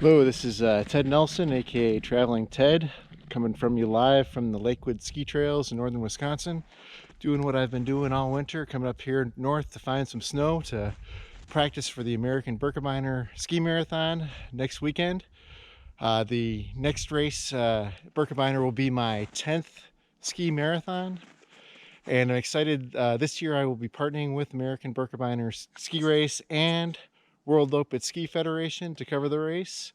Hello, this is Ted Nelson, aka Traveling Ted, coming from you live from the Lakewood ski trails in northern Wisconsin. Doing what I've been doing all winter, coming up here north to find some snow to practice for the American Birkebeiner ski marathon next weekend. The next race, Birkebeiner, will be my 10th ski marathon, and I'm excited. This year I will be partnering with American Birkebeiner Ski Race and World Open Ski Federation to cover the race.